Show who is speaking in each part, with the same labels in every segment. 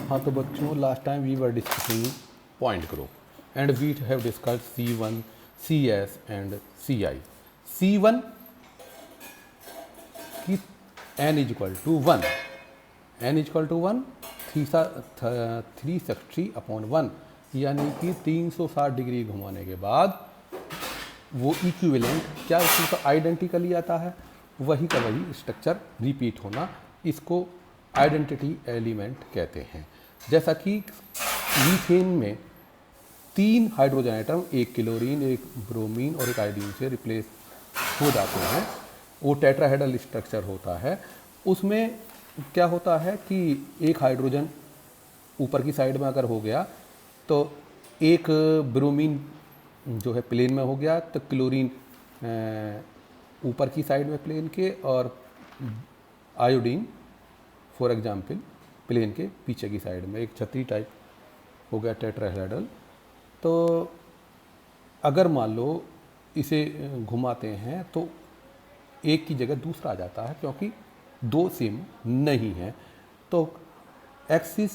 Speaker 1: हाँ तो बच्चों, last time we were discussing point group and we have discussed C1, CS and CI। C1 की n is equal to 1, n is equal to 1 360/1, यानी कि 360 degree घुमाने के बाद वो इक्विवेलेंट क्या इसका आइडेंटिकली आता है, वही का वही स्ट्रक्चर रिपीट होना, इसको आइडेंटिटी एलिमेंट कहते हैं। जैसा कि मीथेन में 3 हाइड्रोजन आइटम, एक क्लोरीन, एक ब्रोमीन और एक आयोडीन से रिप्लेस हो जाते हैं, वो टेट्राहेड्रल स्ट्रक्चर होता है। उसमें क्या होता है कि एक हाइड्रोजन ऊपर की साइड में अगर हो गया तो एक ब्रोमीन जो है प्लेन में हो गया, तो क्लोरीन ऊपर की साइड में प्लेन के और आयोडीन फॉर एग्जाम्पल प्लेन के पीछे की साइड में, एक छतरी टाइप हो गया टेट्राहेड्रल। तो अगर मान लो इसे घुमाते हैं तो एक की जगह दूसरा आ जाता है, क्योंकि दो सेम नहीं है, तो एक्सिस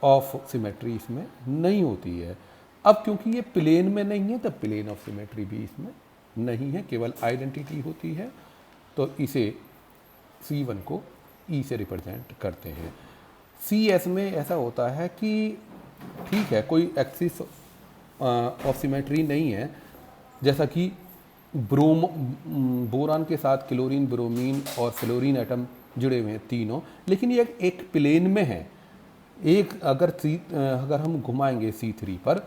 Speaker 1: ऑफ सिमेट्री इसमें नहीं होती है। अब क्योंकि ये प्लेन में नहीं है तो प्लेन ऑफ सिमेट्री भी इसमें नहीं है, केवल आइडेंटिटी होती है। तो इसे C1 को E से रिप्रेजेंट करते हैं। CS में ऐसा होता है कि ठीक है, कोई एक्सिस ऑफ सिमेट्री नहीं है, जैसा कि बोरान के साथ क्लोरीन, ब्रोमीन और फ्लोरीन एटम जुड़े हुए हैं तीनों, लेकिन ये एक प्लेन में है। एक अगर हम घुमाएंगे C3 पर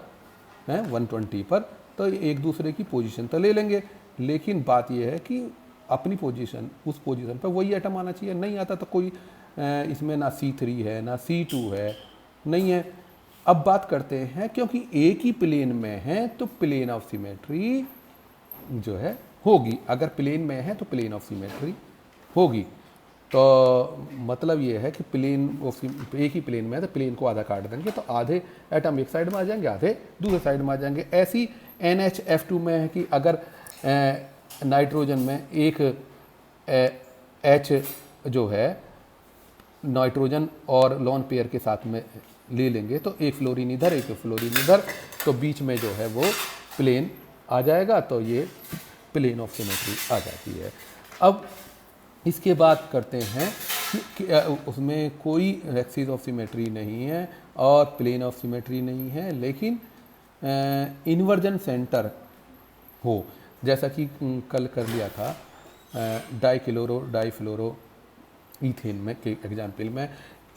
Speaker 1: 120 पर, तो एक दूसरे की पोजीशन तो ले लेंगे, लेकिन बात यह है कि अपनी पोजीशन, उस पोजीशन पर वही एटम आना चाहिए। नहीं आता तो कोई इसमें ना C3 है ना C2 है, नहीं है। अब बात करते हैं, क्योंकि एक ही प्लेन में है तो प्लेन ऑफ सिमेट्री जो है होगी। अगर प्लेन में है तो प्लेन ऑफ सिमेट्री होगी। तो मतलब ये है कि एक ही प्लेन में है तो प्लेन को आधा काट देंगे तो आधे एटम एक साइड में आ जाएंगे, आधे दूसरे साइड में आ जाएंगे। ऐसी NHF2 में है कि अगर नाइट्रोजन में एक H जो है नाइट्रोजन और लॉन पेयर के साथ में ले लेंगे तो एक फ्लोरीन इधर एक फ्लोरीन इधर, तो बीच में जो है वो प्लेन आ जाएगा, तो ये प्लेन ऑफ सिमेट्री आ जाती है। अब इसके बाद करते हैं कि उसमें कोई एक्सिस ऑफ सिमेट्री नहीं है और प्लेन ऑफ सिमेट्री नहीं है, लेकिन इन्वर्जन सेंटर हो, जैसा कि कल कर लिया था डाईफ्लोरो ईथेन में के एग्जाम्पल में।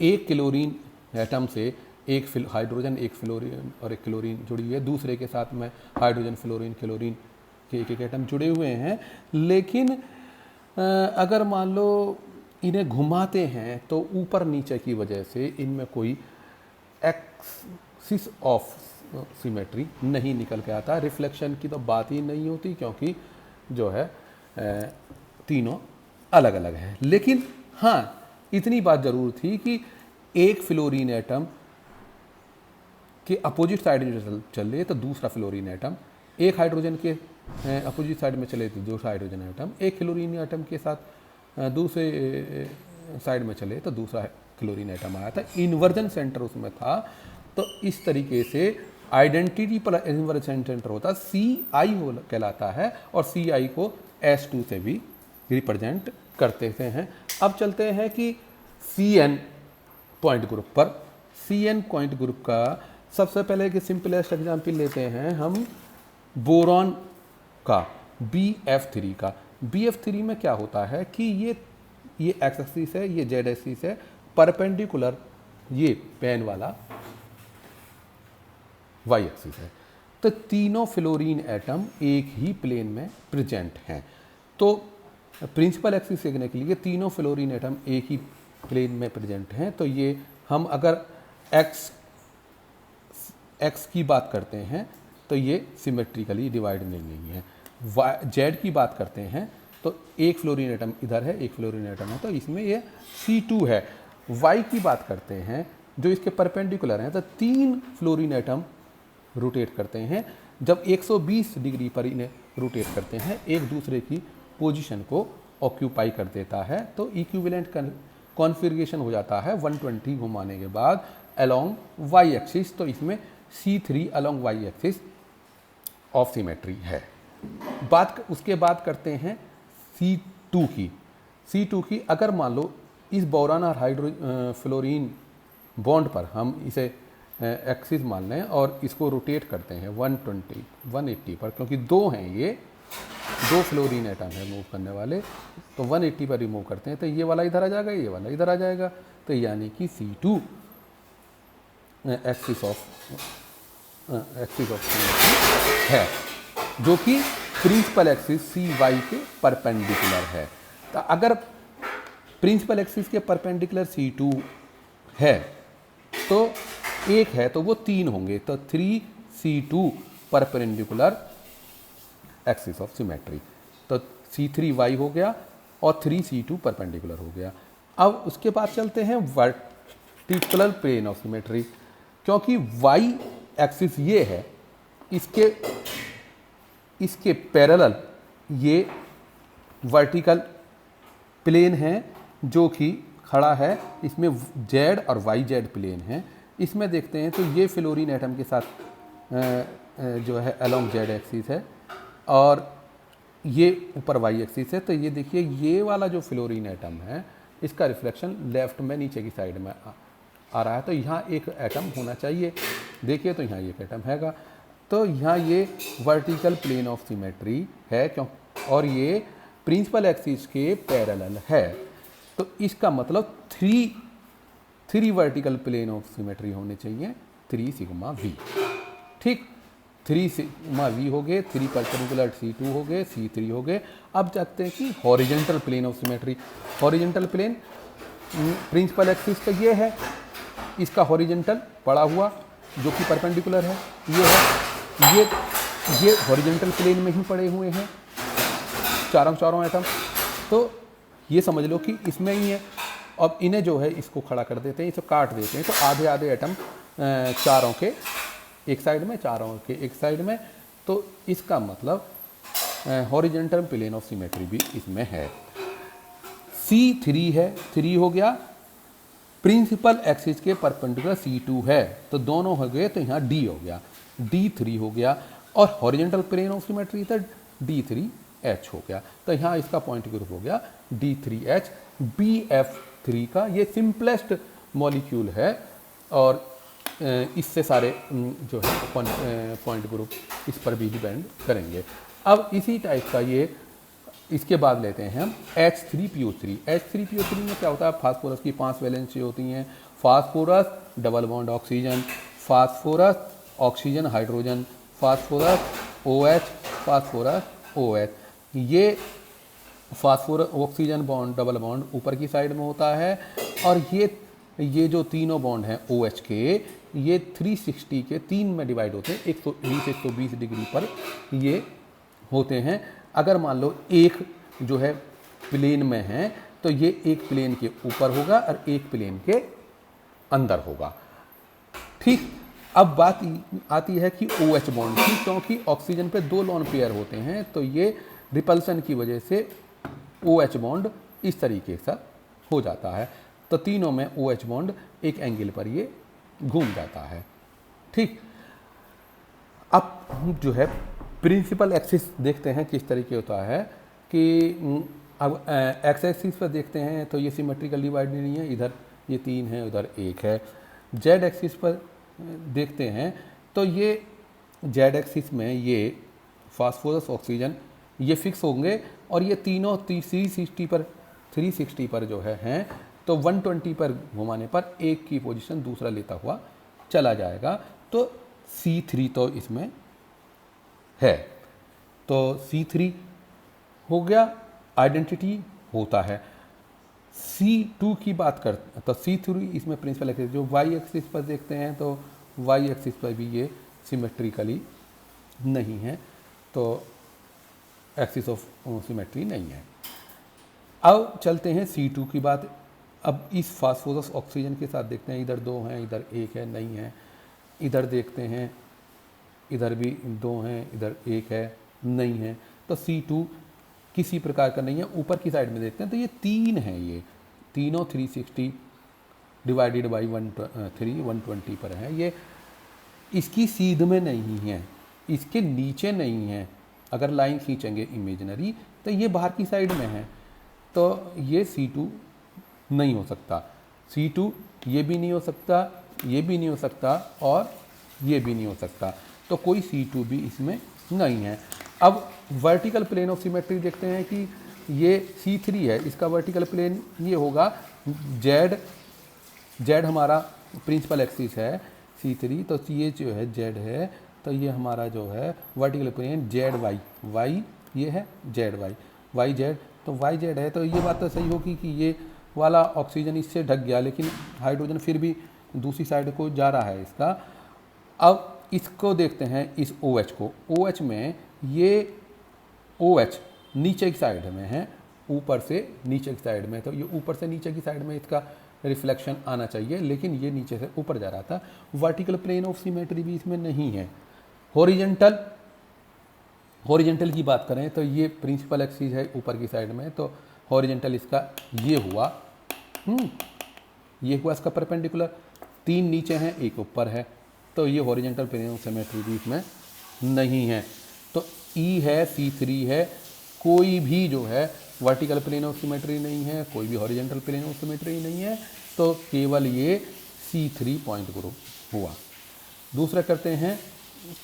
Speaker 1: एक क्लोरीन एटम से एक हाइड्रोजन, एक फ्लोरीन और एक क्लोरीन जुड़ी हुई है, दूसरे के साथ में हाइड्रोजन, फ्लोरीन, क्लोरीन के एक एटम जुड़े हुए हैं। लेकिन अगर मान लो इन्हें घुमाते हैं तो ऊपर नीचे की वजह से इनमें कोई एक्सिस ऑफ सिमेट्री नहीं निकल के आता। रिफ्लेक्शन की तो बात ही नहीं होती, क्योंकि जो है तीनों अलग अलग हैं। लेकिन हाँ, इतनी बात जरूर थी कि एक फ्लोरीन एटम के अपोजिट साइड में चले तो दूसरा फ्लोरीन एटम, एक हाइड्रोजन के अपोजिट साइड में चले तो दूसरा हाइड्रोजन एटम, एक क्लोरीन एटम के साथ दूसरे साइड में चले तो दूसरा क्लोरीन एटम आया था। इन्वर्जन सेंटर उसमें था। तो इस तरीके से आइडेंटिटी पर इन्वर्जन सेंटर होता है, CI कहलाता है, और CI को S2 से भी रिप्रेजेंट करते हैं। अब चलते हैं कि CN पॉइंट ग्रुप पर। CN पॉइंट ग्रुप का सबसे पहले एक सिंपलेस्ट एग्जाम्पल लेते हैं हम बोरॉन का, BF3 का। BF3 में क्या होता है कि ये एक्स एक्सिस है, ये जेड एक्सिस है, परपेंडिकुलर ये पेन वाला वाई एक्सिस है। तो तीनों फ्लोरीन एटम एक ही प्लेन में प्रेजेंट हैं। तो प्रिंसिपल एक्सिस देखने के लिए तीनों फ्लोरीन एटम एक ही प्लेन में प्रेजेंट हैं। तो ये हम अगर एक्स की बात करते हैं तो ये सिमेट्रिकली डिवाइड नहीं है। जेड की बात करते हैं तो एक फ्लोरीन एटम इधर है, एक फ्लोरीन एटम है, तो इसमें ये C2 है। वाई की बात करते हैं जो इसके परपेंडिकुलर हैं, तो 3 फ्लोरीन एटम रोटेट करते हैं। जब 120 डिग्री पर इन्हें रोटेट करते हैं, एक दूसरे की पोजीशन को ऑक्यूपाई कर देता है। तो इक्विवेलेंट कॉन्फ़िगरेशन हो जाता है 120 घुमाने के बाद अलोंग वाई एक्सिस। तो इसमें C3 along Y axis of symmetry है। उसके बाद करते हैं C2 की। C2 की अगर मान लो इस बोरान और फ्लोरीन बॉन्ड पर हम इसे एक्सिस मान लें और इसको रोटेट करते हैं 180 पर, क्योंकि दो हैं, ये दो फ्लोरीन एटम है मूव करने वाले, तो 180 पर रिमूव करते हैं तो ये वाला इधर आ जाएगा, ये वाला इधर आ जाएगा। तो यानी कि C2 एक्सिस ऑफ है, जो कि प्रिंसिपल एक्सिस CY के परपेंडिकुलर है। तो अगर प्रिंसिपल एक्सिस के परपेंडिकुलर C2 है तो एक है तो वो तीन होंगे, तो 3C2 perpendicular axis of symmetry. तो C3Y हो गया और 3C2 परपेंडिकुलर हो गया। अब उसके बाद चलते हैं वर्टिकल प्लेन ऑफ सिमेट्री, क्योंकि Y एक्सिस ये है, इसके पैरेलल ये वर्टिकल प्लेन है जो कि खड़ा है, इसमें Z और YZ प्लेन है। इसमें देखते हैं तो ये फ्लोरीन एटम के साथ जो है अलोंग Z एक्सिस है और ये ऊपर Y एक्सिस है। तो ये देखिए ये वाला जो फ्लोरीन एटम है इसका रिफ्लेक्शन लेफ्ट में नीचे की साइड में आ रहा है, तो यहाँ एक एटम होना चाहिए। देखिए तो यहाँ एक एटम हैगा, तो यहाँ ये वर्टिकल प्लेन ऑफ सिमेट्री है क्यों, और ये प्रिंसिपल एक्सिस के पैरेलल है। तो इसका मतलब three vertical plane of symmetry होने चाहिए, 3 सिग्मा V। ठीक, 3 सिग्मा V हो गए, 3 परपेंडिकुलर C2 हो गए, C3 हो गए। अब जाते हैं कि horizontal plane of symmetry. Horizontal plane principal axis तो ये है, इसका हॉरिजेंटल पड़ा हुआ जो कि परपेंडिकुलर है ये है, ये हॉरिजेंटल प्लेन में ही पड़े हुए हैं चारों एटम। तो ये समझ लो कि इसमें ही है। अब इन्हें जो है इसको खड़ा कर देते हैं, इसे काट देते हैं, तो आधे आधे एटम चारों के एक साइड में, चारों के एक साइड में। तो इसका मतलब हॉरिजेंटल प्लेन ऑफ सिमेट्री भी इसमें है। C3 है, 3 हो गया, प्रिंसिपल एक्सिस के परपेंडिकुलर C2 है, तो दोनों हो गए, तो यहाँ D हो गया, D3 हो गया, और हॉरिजेंटल प्लेन ऑफ सिमेट्री था D3H हो गया। तो यहाँ इसका पॉइंट ग्रुप हो गया D3H। BF3 का ये सिंपलेस्ट मॉलिक्यूल है और इससे सारे जो है पॉइंट ग्रुप इस पर भी डिपेंड करेंगे। अब इसी टाइप का ये इसके बाद लेते हैं हम H3PO3। H3PO3 में क्या होता है, फास्फोरस की 5 वैलेंसी होती हैं, phosphorus double bond oxygen, phosphorus oxygen hydrogen, phosphorus OH, phosphorus OH। ये phosphorus oxygen bond double bond ऊपर की साइड में होता है, और ये जो तीनों बॉन्ड हैं OH के, ये 360 के 3 में डिवाइड होते हैं, 120 डिग्री पर ये होते हैं। अगर मान लो एक जो है प्लेन में है तो ये एक प्लेन के ऊपर होगा और एक प्लेन के अंदर होगा। ठीक, अब बात आती है कि OH बॉन्ड की, क्योंकि ऑक्सीजन पे 2 लोन पेयर होते हैं, तो ये रिपल्सन की वजह से OH बॉन्ड इस तरीके से हो जाता है। तो तीनों में OH बॉन्ड एक एंगल पर ये घूम जाता है। ठीक, अब जो है प्रिंसिपल एक्सिस देखते हैं किस तरीके होता है कि अब एक्स एक्सिस पर देखते हैं तो ये सिमेट्रिकल डिवाइड नहीं है, इधर ये 3 है, उधर 1 है। जेड एक्सिस पर देखते हैं तो ये जेड एक्सिस में ये फास्फोरस ऑक्सीजन ये फिक्स होंगे, और ये तीनों 360 पर जो है हैं, तो 120 पर घुमाने पर एक की पोजीशन दूसरा लेता हुआ चला जाएगा। तो C3 तो इसमें है, तो C3 हो गया, आइडेंटिटी होता है। C2 की बात करते तो C3 इसमें प्रिंसिपल एक्सिस, जो Y एक्सिस पर देखते हैं तो Y एक्सिस पर भी ये सिमेट्रिकली नहीं है, तो एक्सिस ऑफ सिमेट्री नहीं है। अब चलते हैं C2 की बात। अब इस फास्फोरस ऑक्सीजन के साथ देखते हैं, इधर 2 हैं, इधर 1 है, नहीं है। इधर देखते हैं, इधर भी 2 हैं, इधर 1 है, नहीं है। तो C2 किसी प्रकार का नहीं है। ऊपर की साइड में देखते हैं तो ये 3 हैं, ये तीनों 360 डिवाइडेड बाई 120 पर है। ये इसकी सीध में नहीं है, इसके नीचे नहीं है। अगर लाइन खींचेंगे इमेजिनरी तो ये बाहर की साइड में है, तो ये C2 नहीं हो सकता। C2 ये भी नहीं हो सकता, ये भी नहीं हो सकता और ये भी नहीं हो सकता, तो कोई C2 भी इसमें नहीं है। अब वर्टिकल प्लेन ऑफ सिमेट्री देखते हैं कि ये C3 है, इसका वर्टिकल प्लेन ये होगा Z हमारा प्रिंसिपल एक्सिस है C3, तो ये जो है Z है, तो ये हमारा जो है वर्टिकल प्लेन ZY ये है YZ, तो YZ है। तो ये बात तो सही होगी कि ये वाला ऑक्सीजन इससे ढक गया, लेकिन हाइड्रोजन फिर भी दूसरी साइड को जा रहा है इसका। अब इसको देखते हैं इस OH को, OH में ये OH नीचे की साइड में है, ऊपर से नीचे की साइड में, तो ये ऊपर से नीचे की साइड में इसका रिफ्लेक्शन आना चाहिए, लेकिन ये नीचे से ऊपर जा रहा था। वर्टिकल प्लेन ऑफ सिमेट्री भी इसमें नहीं है। हॉरिजेंटल की बात करें तो ये प्रिंसिपल एक्सिस है ऊपर की साइड में, तो हॉरिजेंटल इसका ये हुआ, ये हुआ इसका परपेंडिकुलर। 3 नीचे हैं, 1 ऊपर है, तो ये हॉरिजेंटल प्लेन ऑफ सिमेट्री भी इसमें नहीं है। तो E है, C3 है, कोई भी जो है वर्टिकल प्लेन ऑफ सिमेट्री नहीं है, कोई भी हॉरिजेंटल प्लेन ऑफ सिमेट्री नहीं है, तो केवल ये C3 पॉइंट ग्रुप हुआ। दूसरा करते हैं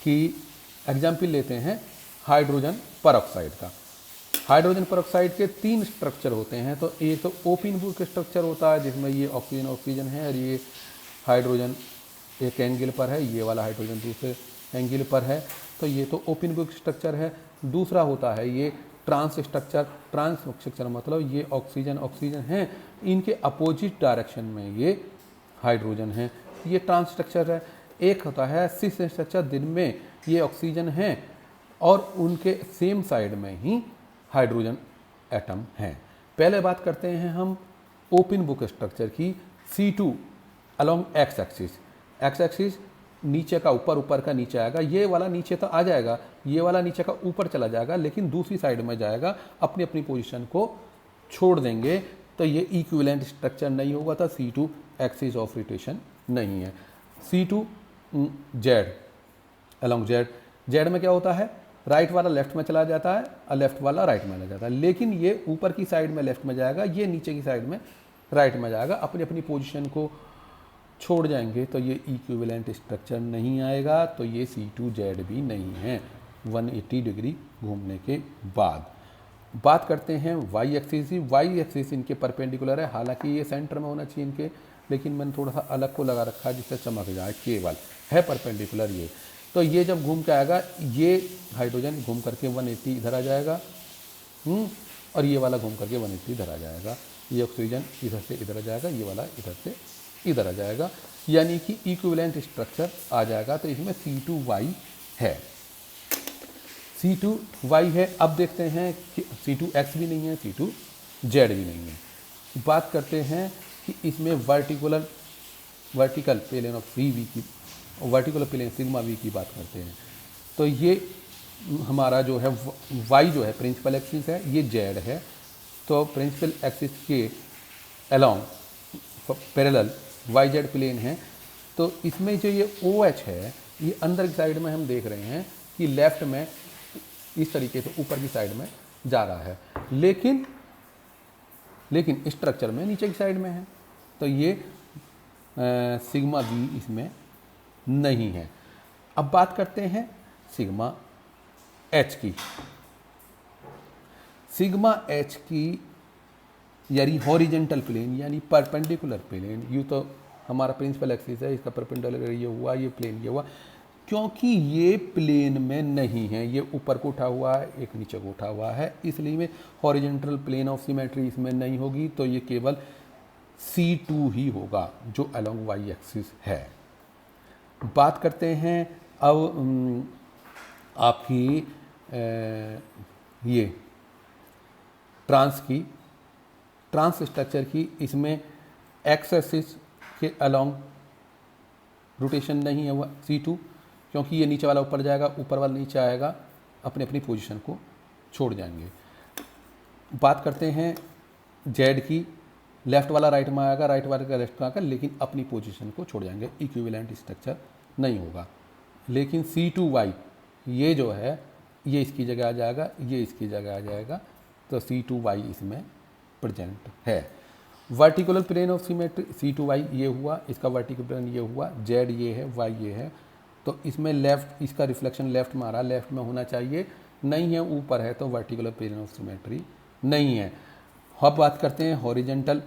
Speaker 1: कि एग्जाम्पल लेते हैं हाइड्रोजन परऑक्साइड का। हाइड्रोजन परऑक्साइड के 3 स्ट्रक्चर होते हैं। तो एक तो ओपन बुक स्ट्रक्चर होता है जिसमें ये ऑक्सीजन है और ये हाइड्रोजन एक एंगल पर है, ये वाला हाइड्रोजन दूसरे एंगल पर है, तो ये तो ओपन बुक स्ट्रक्चर है। दूसरा होता है ये ट्रांस स्ट्रक्चर, मतलब ये ऑक्सीजन है, इनके अपोजिट डायरेक्शन में ये हाइड्रोजन है, ये ट्रांस स्ट्रक्चर है। एक होता है सिस स्ट्रक्चर, दिन में ये ऑक्सीजन है और उनके सेम साइड में ही हाइड्रोजन एटम है। पहले बात करते हैं हम ओपन बुक स्ट्रक्चर की। C2 अलोंग एक्स एक्सिस नीचे का ऊपर का नीचे आएगा, ये वाला नीचे तो आ जाएगा, ये वाला नीचे का ऊपर चला जाएगा, लेकिन दूसरी साइड में जाएगा, अपनी अपनी पोजीशन को छोड़ देंगे, तो ये इक्विवेलेंट स्ट्रक्चर नहीं होगा, तो C2 एक्सिस ऑफ रोटेशन नहीं है। C2 Z अलोंग Z में क्या होता है, राइट वाला लेफ्ट में चला जाता है और लेफ्ट वाला राइट में चला जाता है, लेकिन ये ऊपर की साइड में लेफ्ट में जाएगा, ये नीचे की साइड में राइट में जाएगा, अपनी अपनी पोजीशन को छोड़ जाएंगे, तो ये इक्विवेलेंट स्ट्रक्चर नहीं आएगा, तो ये C2Z भी नहीं है 180 डिग्री घूमने के बाद। बात करते हैं Y एक्सिस इनके परपेंडिकुलर है, हालांकि ये सेंटर में होना चाहिए इनके, लेकिन मैंने थोड़ा सा अलग को लगा रखा है जिससे चमक जाए, केवल है परपेंडिकुलर ये। तो ये जब घूम के आएगा, ये हाइड्रोजन घूम करके 180 इधर आ जाएगा, और ये वाला घूम करके 180 इधर आ जाएगा, ये ऑक्सीजन इधर से इधर आ जाएगा, ये वाला इधर से इधर आ जाएगा, यानी कि इक्विवेलेंट स्ट्रक्चर आ जाएगा। तो इसमें C2Y है, C2Y है। अब देखते हैं कि C2X भी नहीं है, C2Z भी नहीं है। बात करते हैं कि इसमें वर्टिकल प्लेन ऑफ CV की, वर्टिकल प्लेन सिग्मा V की बात करते हैं। तो ये हमारा जो है Y जो है प्रिंसिपल एक्सिस है, ये Z है, तो प्रिंसिपल एक्सिस के अलोंग पैरेलल YZ प्लेन है। तो इसमें जो ये OH है, ये अंदर की साइड में हम देख रहे हैं कि लेफ्ट में इस तरीके से ऊपर की साइड में जा रहा है, लेकिन स्ट्रक्चर में नीचे की साइड में है, तो ये सिग्मा V इसमें नहीं है। अब बात करते हैं सिग्मा H की। सिग्मा H की यानी हॉरिजेंटल प्लेन यानी परपेंडिकुलर प्लेन, यूँ तो हमारा प्रिंसिपल एक्सिस है, इसका परपेंडिकुलर ये हुआ, ये प्लेन ये हुआ, क्योंकि ये प्लेन में नहीं है, ये ऊपर को उठा हुआ है, एक नीचे को उठा हुआ है, इसलिए में हॉरिजेंटल प्लेन ऑफ सिमेट्री इसमें नहीं होगी, तो ये केवल C2 ही होगा जो अलोंग Y एक्सिस है। बात करते हैं अब आपकी ये ट्रांस स्ट्रक्चर की। इसमें एक्स एक्सिस के अलोंग रोटेशन नहीं है वह C2, क्योंकि ये नीचे वाला ऊपर जाएगा, ऊपर वाला नीचे आएगा, अपनी अपनी पोजीशन को छोड़ जाएंगे। बात करते हैं Z की। लेफ्ट वाला राइट में आएगा, राइट वाला लेफ्ट में आएगा, लेकिन अपनी पोजीशन को छोड़ जाएंगे, इक्विवेलेंट स्ट्रक्चर नहीं होगा। लेकिन C2Y ये जो है ये इसकी जगह आ जाएगा, ये इसकी जगह आ जाएगा, तो C2Y इसमें प्रेजेंट है। वर्टिकुलर प्लेन ऑफ सिमेट्री C2Y ये हुआ, इसका वर्टिकुलर प्लेन ये हुआ, Z ये है, Y ये है, तो इसमें लेफ्ट, इसका रिफ्लेक्शन लेफ्ट में आ रहा है, लेफ्ट में होना चाहिए, नहीं है, ऊपर है, तो वर्टिकुलर प्लेन ऑफ सिमेट्री नहीं है। अब बात करते हैं हॉरिजेंटल,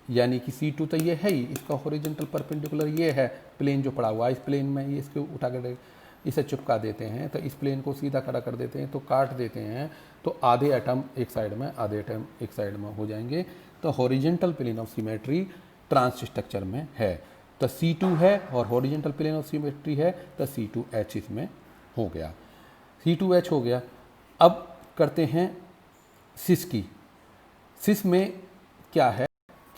Speaker 1: यानी कि C2 तो ये है ही, इसका हॉरिजेंटल परपेंडिकुलर ये है प्लेन जो पड़ा हुआ है, इस प्लेन में ये इसको उठा कर इसे चिपका देते हैं, तो इस प्लेन को सीधा खड़ा कर देते हैं, तो काट देते हैं, तो आधे एटम एक साइड में, आधे एटम एक साइड में हो जाएंगे। तो horizontal plane of symmetry trans structure में है, तो C2 है और हॉरिजेंटल प्लेन ऑफ सिमेट्री है, तो C2H इसमें हो गया, C2H हो गया। अब करते हैं सिस की। सिस में क्या है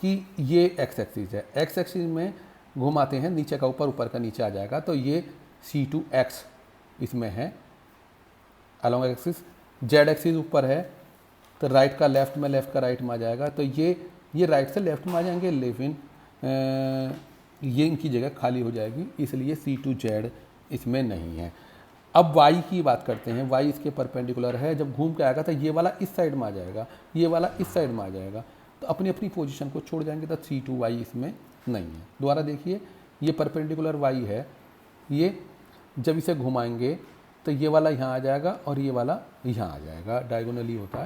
Speaker 1: कि ये एक्स एक्सिस है, एक्स एक्सिस में घुमाते हैं, नीचे का ऊपर, ऊपर का नीचे आ जाएगा, तो ये C2X इसमें है अलॉन्ग एक्सिस। जेड एक्सिस ऊपर है, तो राइट का लेफ्ट में, लेफ्ट का राइट में आ जाएगा, तो ये राइट से लेफ्ट में आ जाएंगे, लेकिन ये इनकी जगह खाली हो जाएगी, इसलिए C2Z इसमें नहीं है। अब Y की बात करते हैं, Y इसके परपेंडिकुलर है, जब घूम के आएगा तो ये वाला इस साइड में आ जाएगा, ये वाला इस साइड में आ जाएगा, तो अपनी अपनी पोजीशन को छोड़ जाएंगे, तो C2Y इसमें नहीं है। दोबारा देखिए, ये परपेंडिकुलर Y है, ये जब इसे घुमाएंगे तो ये वाला यहाँ आ जाएगा और ये वाला यहाँ आ जाएगा, डायगोनली होता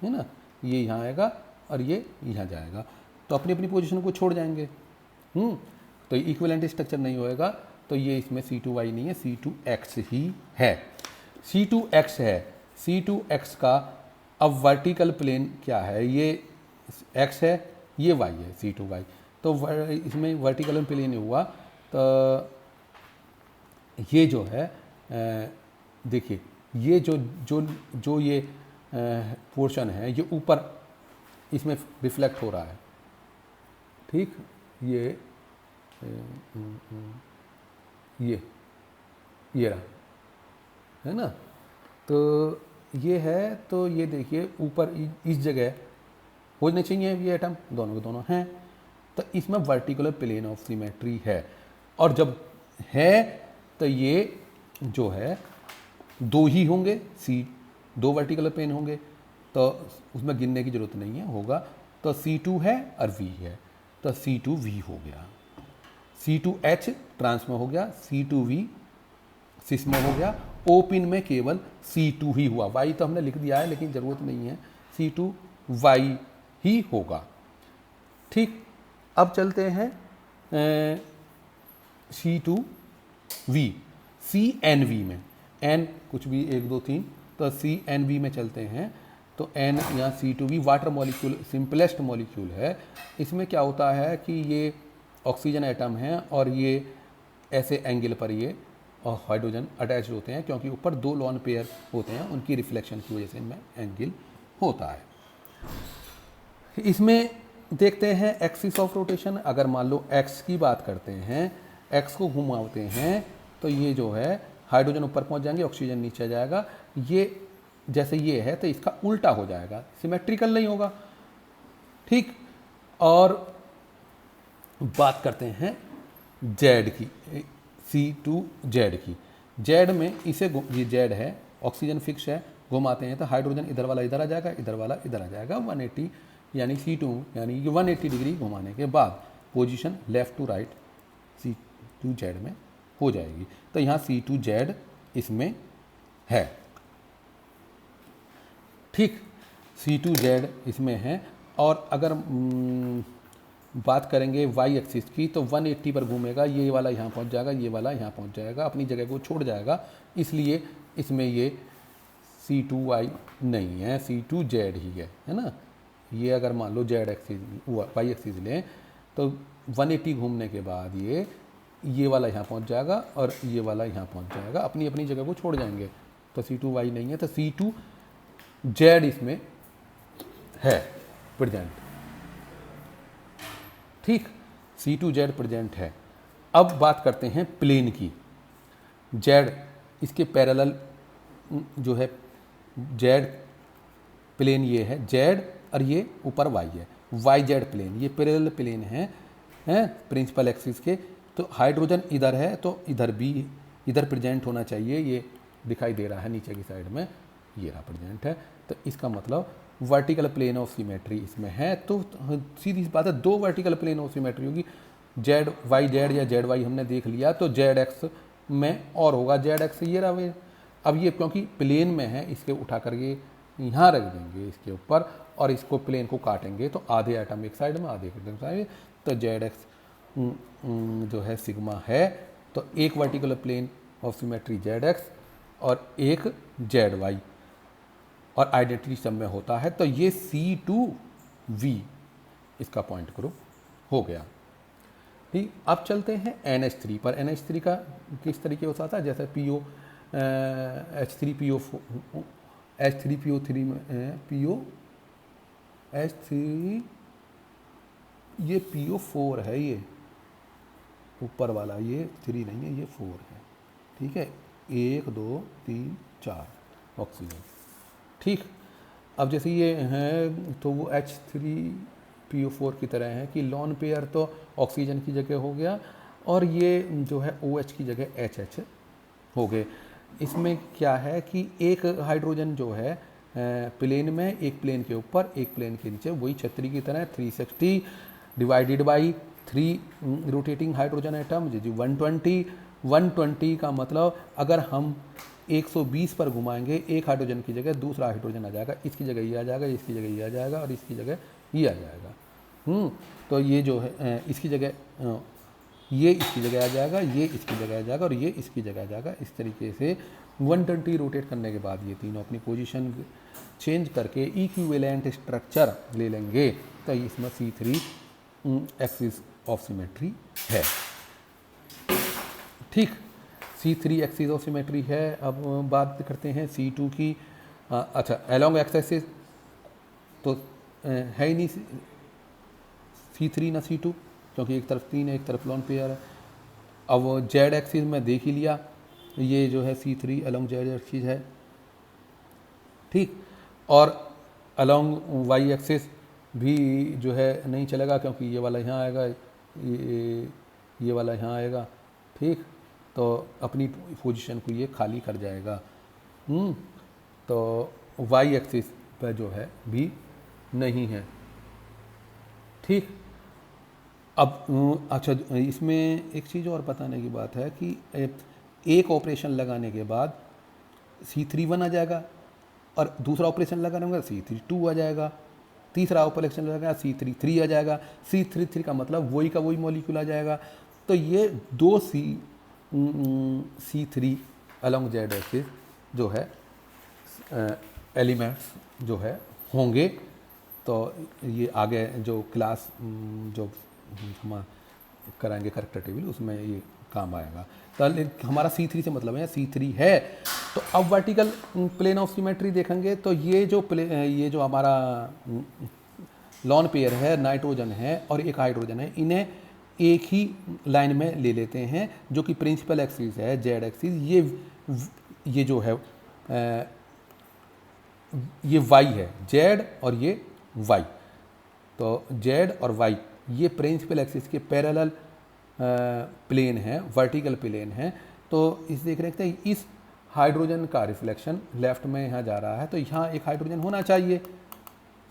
Speaker 1: है ना, ये यहाँ आएगा और ये यहाँ जाएगा, तो अपनी अपनी पोजीशन को छोड़ जाएंगे। तो इक्विवेलेंट स्ट्रक्चर नहीं होएगा, तो ये इसमें C2Y नहीं है, C2X ही है। C2X है, C2X का अब वर्टिकल प्लेन क्या है, ये X है, ये Y है, C2Y, तो इसमें वर्टिकल प्लेन हुआ, तो ये जो है देखिए, ये जो ये पोर्शन है, ये ऊपर इसमें रिफ्लेक्ट हो रहा है, ठीक, ये रहा है ना, तो ये है, तो ये देखिए ऊपर इस जगह होने चाहिए ये एटम, दोनों के दोनों हैं, तो इसमें वर्टिकुलर प्लेन ऑफ सिमेट्री है, और जब है तो ये जो है दो ही होंगे, दो वर्टिकुलर प्लेन होंगे, तो उसमें गिनने की जरूरत नहीं है, होगा, तो C2 है और V है, तो C2V हो गया, C2H ट्रांस में हो गया, C2V सिस में हो गया, ओपिन में केवल C2 ही हुआ, Y तो हमने लिख दिया है लेकिन ज़रूरत नहीं है, C2Y ही होगा। ठीक, अब चलते हैं C2V, CNV में, N कुछ भी 1 2 3, तो CNV में चलते हैं, तो N या C2V water molecule simplest molecule है। इसमें क्या होता है कि ये ऑक्सीजन एटम है और ये ऐसे एंगल पर ये और हाइड्रोजन अटैच होते हैं, क्योंकि ऊपर 2 लॉन पेयर होते हैं, उनकी रिफ्लेक्शन की वजह से इनमें एंगल होता है। इसमें देखते हैं एक्सिस ऑफ रोटेशन, अगर मान लो एक्स की बात करते हैं, एक्स को घुमाते हैं, तो ये जो है हाइड्रोजन ऊपर पहुंच जाएंगे, ऑक्सीजन नीचे आ जाएगा, ये जैसे ये है तो इसका उल्टा हो जाएगा, सिमेट्रिकल नहीं होगा। ठीक, और बात करते हैं जेड की, C2Z की। जेड में इसे ये जेड है, ऑक्सीजन फिक्स है, घुमाते हैं तो हाइड्रोजन इधर वाला इधर आ जाएगा, इधर वाला इधर आ जाएगा, 180 यानी C2 यानी कि 180 डिग्री घुमाने के बाद position left to right C2Z में हो जाएगी। तो यहाँ C2Z इसमें है। ठीक, C2Z इसमें है। और अगर बात करेंगे Y एक्सिस की, तो 180 पर घूमेगा, ये वाला यहाँ पहुँच जाएगा, ये वाला यहाँ पहुँच जाएगा, अपनी जगह को छोड़ जाएगा, इसलिए इसमें ये C2Y नहीं है, C2Z ही है ना। ये अगर मान लो Z एक्सिस Y एक्सिस लें तो 180 घूमने के बाद ये वाला यहाँ पहुँच जाएगा और ये वाला यहाँ पहुँच जाएगा, अपनी अपनी जगह को छोड़ जाएंगे, तो C2Y नहीं है, तो C2Z इसमें है प्रेजेंट। ठीक, C2Z प्रेजेंट है। अब बात करते हैं प्लेन की। Z इसके पैरेलल जो है, Z प्लेन ये है Z और ये ऊपर Y है, वाई जेड प्लेन, ये पैरेलल प्लेन हैं प्रिंसिपल एक्सिस के। तो हाइड्रोजन इधर है तो इधर भी इधर प्रेजेंट होना चाहिए, ये दिखाई दे रहा है नीचे की साइड में, ये रहा प्रेजेंट है। तो इसका मतलब वर्टिकल प्लेन ऑफ सिमेट्री इसमें है। तो सीधी सी बात है, दो वर्टिकल प्लेन ऑफ सिमेट्री होगी, जेड वाई जेड या जेड वाई हमने देख लिया, तो जेड एक्स में और होगा जेड एक्स, ये रहा। अब ये क्योंकि प्लेन में है, इसके उठा करके यहाँ रख देंगे इसके ऊपर और इसको प्लेन को काटेंगे तो आधे एटम एक साइड में आधे एक साइड, तो जेड एक्स जो है सिग्मा है। तो एक vertical plane of symmetry Z X और एक जेड वाई, और आइडेंटिटी सब में होता है। तो ये C2V इसका पॉइंट ग्रुप हो गया। ठीक, अब चलते हैं NH3 पर। NH3 का किस तरीके होता था, जैसे PO H3PO H3PO3 में PO H3, ये PO4 है, ये ऊपर वाला, ये 3 नहीं है, ये 4 है। ठीक है, 1 2 3 4 ऑक्सीजन। ठीक, अब जैसे ये है तो वो H3PO4 की तरह है कि लॉन पेयर तो ऑक्सीजन की जगह हो गया और ये जो है OH की जगह HH हो गए। इसमें क्या है कि एक हाइड्रोजन जो है प्लेन में, एक प्लेन के ऊपर एक प्लेन के नीचे, वही छतरी की तरह 360 divided by 3 rotating hydrogen atom, जी 120 का मतलब अगर हम 120 पर घुमाएंगे, एक हाइड्रोजन की जगह दूसरा हाइड्रोजन आ जाएगा, इसकी जगह ये आ जाएगा, इसकी जगह ये आ जाएगा और इसकी जगह ये आ जाएगा। तो ये जो है इसकी जगह ये इसकी जगह आ जाएगा, ये इसकी जगह आ जाएगा और ये इसकी जगह आ जाएगा। इस तरीके से 120 रोटेट करने के बाद ये तीनों अपनी पोजीशन चेंज करके इक्विवेलेंट स्ट्रक्चर ले लेंगे। तो इसमें C3 एक्सिस ऑफ सिमेट्री है। ठीक, C3 एक्सिस ऑफ सिमेट्री है। अब बात करते हैं C2 की। अच्छा, अलोंग एक्स एक्सिस तो है ही नहीं C3 ना C2, क्योंकि एक तरफ 3 है एक तरफ लॉन पेयर है। अब जेड एक्सिस में देख ही लिया, ये जो है C3 अलोंग जेड एक्सिस है। ठीक, और अलोंग वाई एक्सिस भी जो है नहीं चलेगा, क्योंकि ये वाला यहाँ आएगा, ये वाला यहाँ आएगा। ठीक, तो अपनी पोजीशन को ये खाली कर जाएगा। तो वाई एक्सिस पर जो है भी नहीं है। ठीक, अब अच्छा, इसमें एक चीज़ और बताने की बात है कि एक ऑपरेशन लगाने के बाद C3 आ जाएगा और दूसरा ऑपरेशन लगाने के बाद C3 आ जाएगा, तीसरा ऑपरेशन लगाएगा C3 आ जाएगा। C3 का मतलब वही का वही मॉलिक्यूल आ जाएगा। तो ये दो C3 अलोंग जेड एक्सिस जो है एलिमेंट्स जो है होंगे। तो ये आगे जो क्लास जो हम कराएंगे करेक्टर टेबल, उसमें ये काम आएगा। तो हमारा C3 से मतलब है C3 है। तो अब वर्टिकल प्लेन ऑफ सिमेट्री देखेंगे तो ये जो हमारा लॉन पेयर है, नाइट्रोजन है और एक हाइड्रोजन है, इन्हें एक ही लाइन में ले लेते हैं, जो कि प्रिंसिपल एक्सिस है जेड एक्सिस। ये जो है ये वाई है, जेड और ये वाई। तो जेड और वाई ये प्रिंसिपल एक्सिस के पैरेलल प्लेन है, वर्टिकल प्लेन है। तो इस देख रहे हैं इस हाइड्रोजन का रिफ्लेक्शन लेफ्ट में यहाँ जा रहा है, तो यहाँ एक हाइड्रोजन होना चाहिए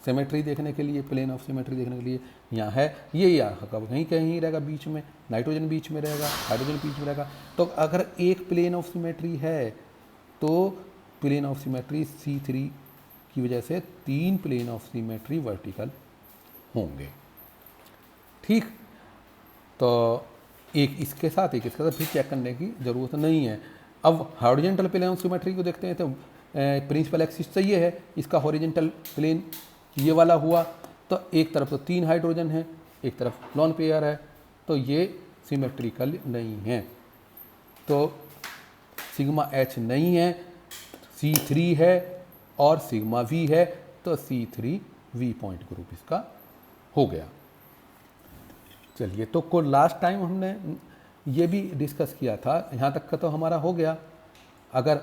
Speaker 1: सिमेट्री देखने के लिए, प्लेन ऑफ सिमेट्री देखने के लिए। यहाँ है, ये यहाँ कहीं कहीं रहेगा बीच में, नाइट्रोजन बीच में रहेगा, हाइड्रोजन बीच में रहेगा। तो अगर एक प्लेन ऑफ सिमेट्री है तो प्लेन ऑफ सिमेट्री C3 की वजह से 3 प्लेन ऑफ सिमेट्री वर्टिकल होंगे। ठीक, तो एक इसके साथ एक इसके साथ फिर चेक करने की ज़रूरत नहीं है। अब हॉरिजॉन्टल प्लेन ऑफ सिमेट्री को देखते हैं। तो प्रिंसिपल एक्सिस तो ये है, इसका हॉरिजॉन्टल प्लेन ये वाला हुआ, तो एक तरफ तो 3 हाइड्रोजन है, एक तरफ लॉन पेयर है, तो ये सिमेट्रिकल नहीं है। तो सिग्मा H नहीं है, C3 है और सिग्मा V है, तो C3V पॉइंट ग्रुप इसका हो गया। चलिए, तो को लास्ट टाइम हमने ये भी डिस्कस किया था, यहाँ तक का तो हमारा हो गया। अगर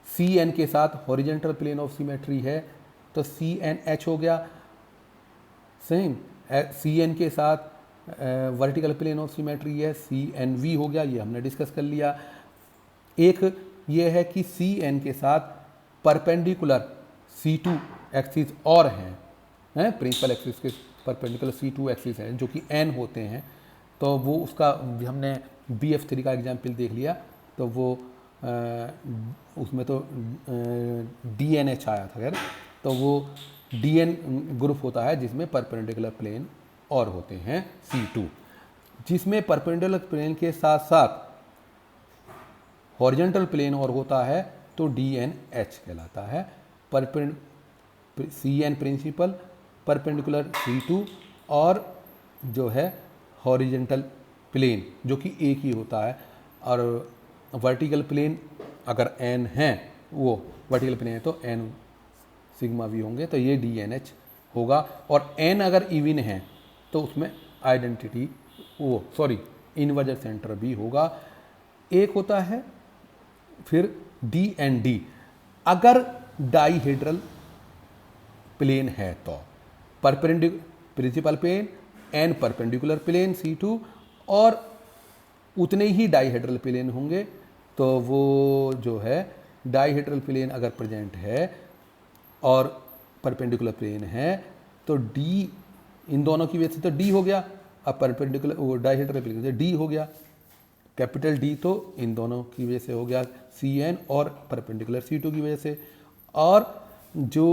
Speaker 1: CN के साथ हॉरिजॉन्टल प्लेन ऑफ सिमेट्री है तो CNH हो गया। सेम CN के साथ वर्टिकल प्लेन ऑफ सिमेट्री है, CNV हो गया, ये हमने डिस्कस कर लिया। एक ये है कि CN के साथ परपेंडिकुलर C2 एक्सिस और हैं प्रिंसिपल एक्सिस के परपेंडिकुलर C2 एक्सिस हैं जो कि N होते हैं, तो वो उसका हमने BF3 का एग्जाम्पल देख लिया, तो वो उसमें तो DNH आया था खैर, तो वो DN ग्रुप होता है जिसमें परपेंडिकुलर प्लेन और होते हैं C2। जिसमें परपेंडिकुलर प्लेन के साथ साथ हॉरिजॉन्टल प्लेन और होता है तो DNH कहलाता है। CN प्रिंसिपल, परपेंडिकुलर C2 और जो है हॉरिजॉन्टल प्लेन जो कि एक ही होता है, और वर्टिकल प्लेन अगर N है, वो वर्टिकल प्लेन है तो N सिग्मा V होंगे, तो ये DNH होगा। और N अगर इवन है तो उसमें आइडेंटिटी इनवर्जर सेंटर भी होगा। एक होता है फिर DND, अगर डाईहेड्रल प्लेन है तो principal plane N perpendicular plane C2 और उतने ही डाईहेड्रल प्लेन होंगे, तो वो जो है डाईहेड्रल प्लेन अगर प्रेजेंट है और परपेंडिकुलर प्लेन है तो D इन दोनों की वजह से तो D हो गया, अब परपेंडिकुलर वो डाईहेड्रल प्लेन से D हो गया, कैपिटल D तो इन दोनों की वजह से हो गया CN और परपेंडिकुलर C2 की वजह से, और जो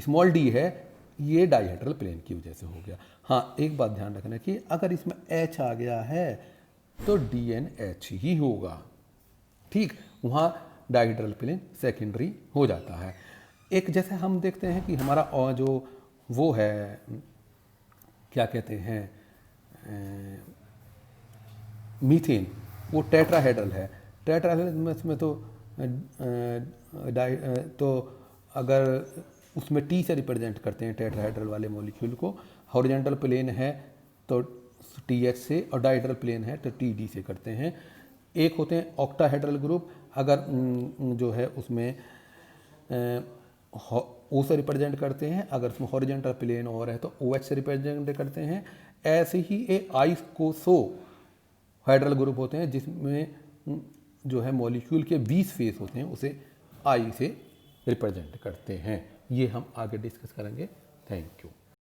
Speaker 1: स्मॉल d है ये डाईहेड्रल प्लेन की वजह से हो गया। हाँ, एक बात ध्यान रखना कि अगर इसमें H आ गया है तो DNH ही होगा, ठीक, वहाँ डाईहेड्रल प्लेन सेकेंडरी हो जाता है। एक जैसे हम देखते हैं कि हमारा और जो वो है क्या कहते हैं मीथेन, वो टेट्राहेड्रल है। टेट्राहेड्रल में तो अगर उसमें T से रिप्रेजेंट करते हैं टेट्राहेड्रल वाले मॉलिक्यूल को, हॉरिजॉन्टल प्लेन है तो TH से, और डाइहेड्रल प्लेन है तो TD से करते हैं। एक होते हैं ऑक्टाहेड्रल ग्रुप, अगर जो है उसमें O से रिप्रेजेंट करते हैं, अगर उसमें हॉरिजॉन्टल प्लेन और है तो OH से रिप्रेजेंट करते हैं। ऐसे ही एक आइसोको हाइड्रल ग्रुप होते हैं जिसमें जो है मॉलिक्यूल के 20 फेस होते हैं, उसे I से रिप्रेजेंट करते हैं। ये हम आगे डिस्कस करेंगे। Thank you.